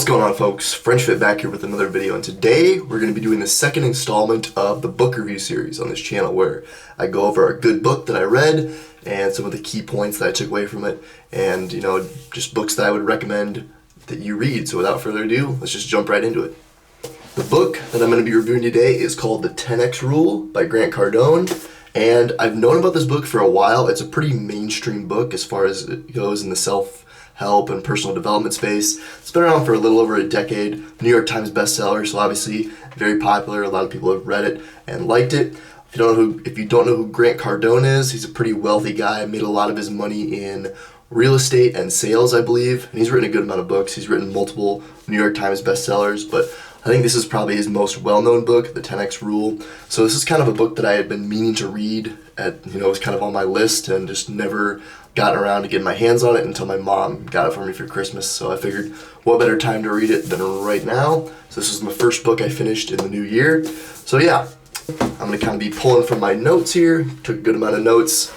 What's going on, folks? French Fit back here with another video, and today we're going to be doing the second installment of the book review series on this channel where I go over a good book that I read and some of the key points that I took away from it, and just books that I would recommend that you read. So without further ado, let's just jump right into it. The book that I'm going to be reviewing today is called The 10X Rule by Grant Cardone, and I've known about this book for a while. It's a pretty mainstream book as far as it goes in the self-help and personal development space. It's been around for a little over a decade. New York Times bestseller, so obviously very popular. A lot of people have read it and liked it. If you don't know who Grant Cardone is, he's a pretty wealthy guy. Made a lot of his money in real estate and sales, I believe. And he's written a good amount of books. He's written multiple New York Times bestsellers, but I think this is probably his most well-known book, The 10X Rule. So this is kind of a book that I had been meaning to read. It was kind of on my list and just never gotten around to getting my hands on it until my mom got it for me for Christmas. So I figured, what better time to read it than right now? So this is my first book I finished in the new year. So yeah, I'm going to kind of be pulling from my notes here. Took a good amount of notes.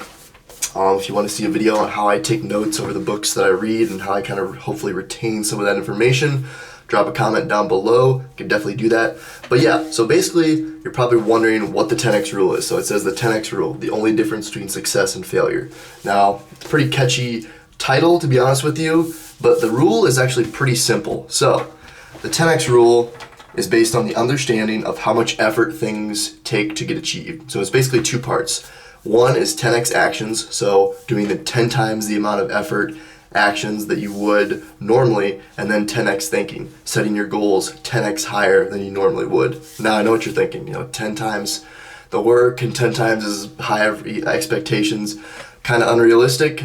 If you want to see a video on how I take notes over the books that I read and how I kind of hopefully retain some of that information, drop a comment down below. You can definitely do that. But yeah, so basically, you're probably wondering what the 10X rule is. So it says the 10X rule, the only difference between success and failure. Now, it's a pretty catchy title, to be honest with you, but the rule is actually pretty simple. So the 10X rule is based on the understanding of how much effort things take to get achieved. So it's basically two parts. One is 10X actions, so doing the 10 times the amount of effort actions that you would normally, and then 10X thinking, setting your goals 10X higher than you normally would. Now I know what you're thinking, 10 times the work and 10 times as high of expectations, kind of unrealistic.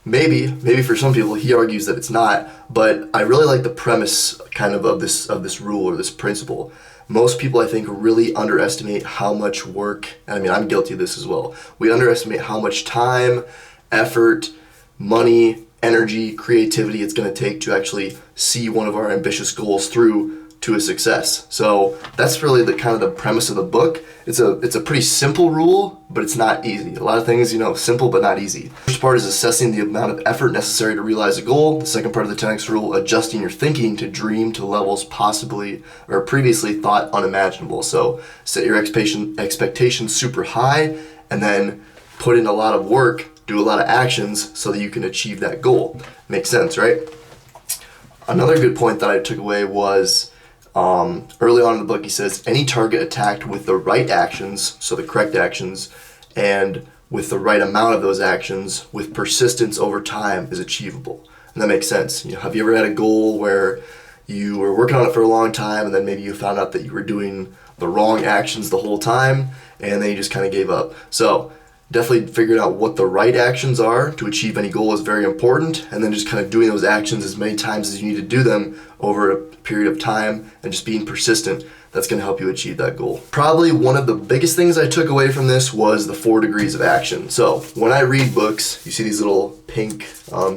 Maybe for some people. He argues that it's not, but I really like the premise kind of this rule or this principle. Most people, I think, really underestimate how much work, and I mean, I'm guilty of this as well. We underestimate how much time, effort, money, energy, creativity it's going to take to actually see one of our ambitious goals through to a success. So that's really the kind of the premise of the book. It's a pretty simple rule, but it's not easy. A lot of things, simple but not easy. The first part is assessing the amount of effort necessary to realize a goal. The second part of the 10X rule, adjusting your thinking to dream to levels possibly or previously thought unimaginable. So set your expectations super high and then put in a lot of work, do a lot of actions so that you can achieve that goal. Makes sense, right? Another good point that I took away was early on in the book, he says, any target attacked with the right actions, so the correct actions, and with the right amount of those actions, with persistence over time, is achievable. And that makes sense. Have you ever had a goal where you were working on it for a long time, and then maybe you found out that you were doing the wrong actions the whole time, and then you just kind of gave up? So definitely figuring out what the right actions are to achieve any goal is very important, and then just kind of doing those actions as many times as you need to do them over a period of time and just being persistent. That's going to help you achieve that goal. Probably one of the biggest things I took away from this was the 4 degrees of action. So when I read books, you see these little pink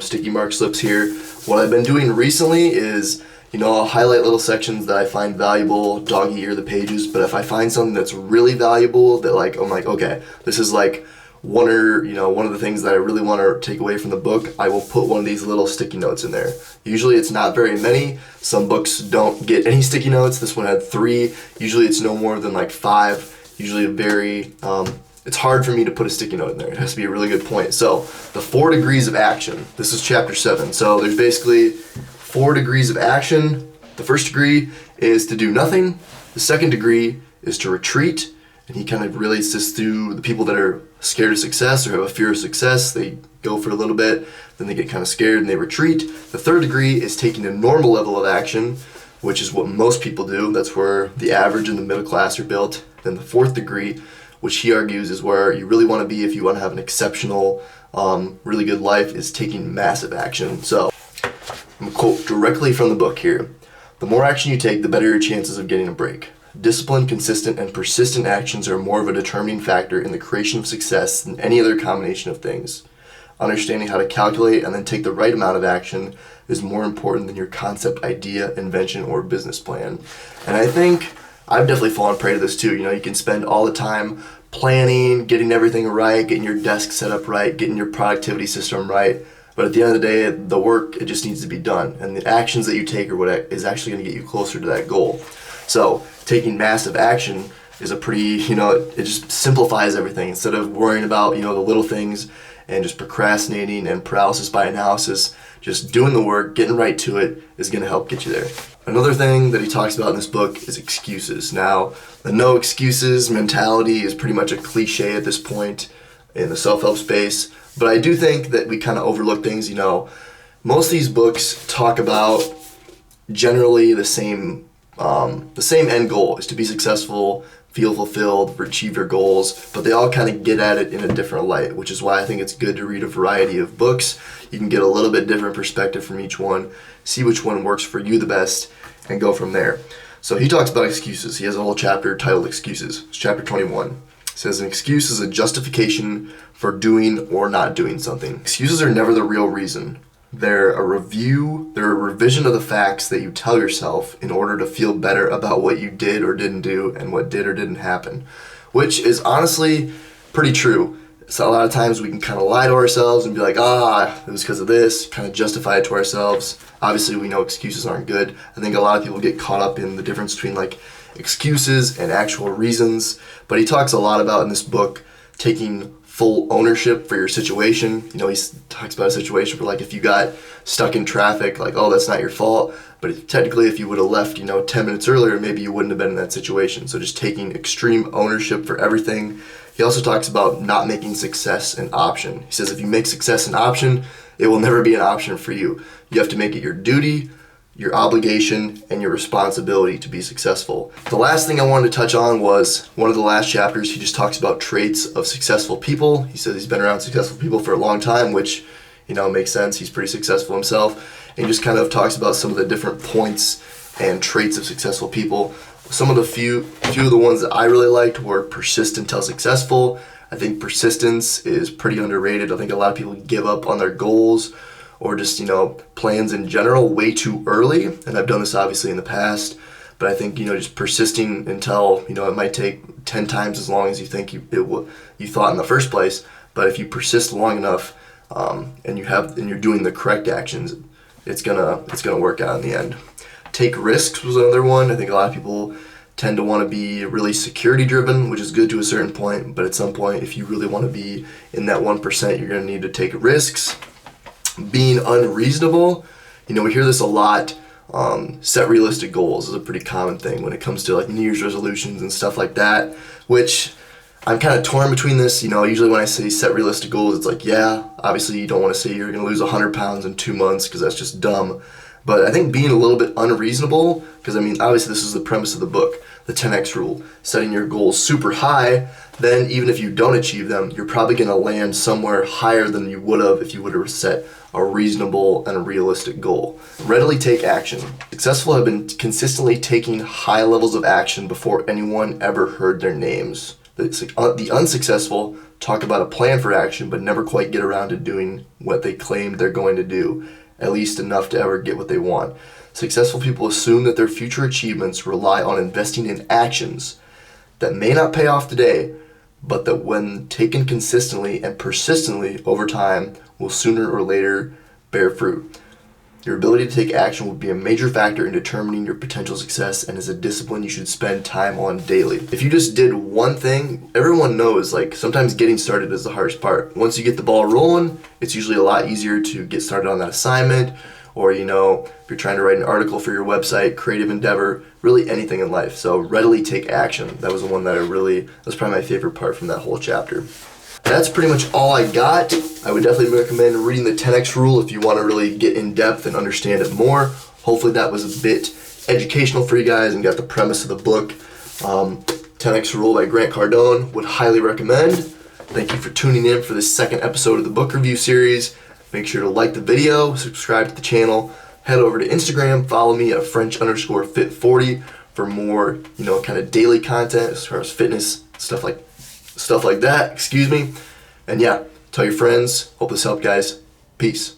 sticky mark slips here. What I've been doing recently is I'll highlight little sections that I find valuable, dog ear the pages, but if I find something that's really valuable that I'm like, okay, this is like one of the things that I really want to take away from the book, I will put one of these little sticky notes in there. Usually it's not very many. Some books don't get any sticky notes. This one had 3. Usually it's no more than 5. Usually it's hard for me to put a sticky note in there. It has to be a really good point. So the 4 degrees of action. This is chapter 7. So there's basically 4 degrees of action. The first degree is to do nothing. The second degree is to retreat. And he kind of relates this to the people that are scared of success or have a fear of success. They go for a little bit, then they get kind of scared and they retreat. The third degree is taking a normal level of action, which is what most people do. That's where the average and the middle class are built. Then the fourth degree, which he argues is where you really want to be if you want to have an exceptional, really good life, is taking massive action. So I'm going to quote directly from the book here. The more action you take, the better your chances of getting a break. Disciplined, consistent, and persistent actions are more of a determining factor in the creation of success than any other combination of things. Understanding how to calculate and then take the right amount of action is more important than your concept, idea, invention, or business plan. And I think I've definitely fallen prey to this too. You can spend all the time planning, getting everything right, getting your desk set up right, getting your productivity system right, But at the end of the day, the work, it just needs to be done. And the actions that you take are what is actually going to get you closer to that goal. So taking massive action is a pretty, it just simplifies everything. Instead of worrying about, the little things and just procrastinating and paralysis by analysis, just doing the work, getting right to it is going to help get you there. Another thing that he talks about in this book is excuses. Now, the no excuses mentality is pretty much a cliche at this point in the self-help space, but I do think that we kind of overlook things. Most of these books talk about generally the same end goal is to be successful, feel fulfilled, achieve your goals, but they all kind of get at it in a different light, which is why I think it's good to read a variety of books. You can get a little bit different perspective from each one, see which one works for you the best, and go from there. So he talks about excuses. He has a whole chapter titled Excuses. It's chapter 21. It says an excuse is a justification for doing or not doing something. Excuses are never the real reason. They're a revision of the facts that you tell yourself in order to feel better about what you did or didn't do and what did or didn't happen, which is honestly pretty true. So a lot of times we can kind of lie to ourselves and be like, it was because of this, kind of justify it to ourselves. Obviously, we know excuses aren't good. I think a lot of people get caught up in the difference between like excuses and actual reasons. But he talks a lot about in this book taking full ownership for your situation. He talks about a situation where like if you got stuck in traffic, like, that's not your fault. But technically if you would have left, 10 minutes earlier, maybe you wouldn't have been in that situation. So just taking extreme ownership for everything. He also talks about not making success an option. He says if you make success an option, it will never be an option for you. You have to make it your duty, your obligation, and your responsibility to be successful. The last thing I wanted to touch on was one of the last chapters. He just talks about traits of successful people. He says he's been around successful people for a long time, which, makes sense. He's pretty successful himself. And he just kind of talks about some of the different points and traits of successful people. Some of the few of the ones that I really liked were persist until successful. I think persistence is pretty underrated. I think a lot of people give up on their goals or just, plans in general way too early. And I've done this obviously in the past, but I think, just persisting until, it might take 10 times as long as you think you thought in the first place. But if you persist long enough, and you're doing the correct actions, it's gonna work out in the end. Take risks was another one. I think a lot of people tend to want to be really security driven, which is good to a certain point, but at some point, if you really want to be in that 1%, you're going to need to take risks. Being unreasonable, we hear this a lot. Set realistic goals is a pretty common thing when it comes to like New Year's resolutions and stuff like that, which I'm kind of torn between this. Usually when I say set realistic goals, it's like, yeah, obviously you don't want to say you're going to lose 100 pounds in 2 months because that's just dumb. But I think being a little bit unreasonable, because obviously this is the premise of the book, the 10x rule, setting your goals super high, then even if you don't achieve them, you're probably going to land somewhere higher than you would have if you would have set a reasonable and a realistic goal. Readily take action. Successful have been consistently taking high levels of action before anyone ever heard their names. The unsuccessful talk about a plan for action but never quite get around to doing what they claimed they're going to do, at least enough to ever get what they want. Successful people assume that their future achievements rely on investing in actions that may not pay off today, but that when taken consistently and persistently over time will sooner or later bear fruit. Your ability to take action will be a major factor in determining your potential success and is a discipline you should spend time on daily. If you just did one thing, everyone knows sometimes getting started is the hardest part. Once you get the ball rolling, it's usually a lot easier to get started on that assignment, or if you're trying to write an article for your website, creative endeavor, really anything in life. So readily take action. That was the one that was probably my favorite part from that whole chapter. That's pretty much all I got. I would definitely recommend reading the 10x rule if you want to really get in depth and understand it more. Hopefully that was a bit educational for you guys and got the premise of the book. 10x rule by Grant Cardone, would highly recommend. Thank you for tuning in for this second episode of the book review series. Make sure to like the video, subscribe to the channel, head over to Instagram, follow me at French_fit40 for more, kind of daily content as far as fitness, stuff like that, And yeah, tell your friends. Hope this helped, guys. Peace.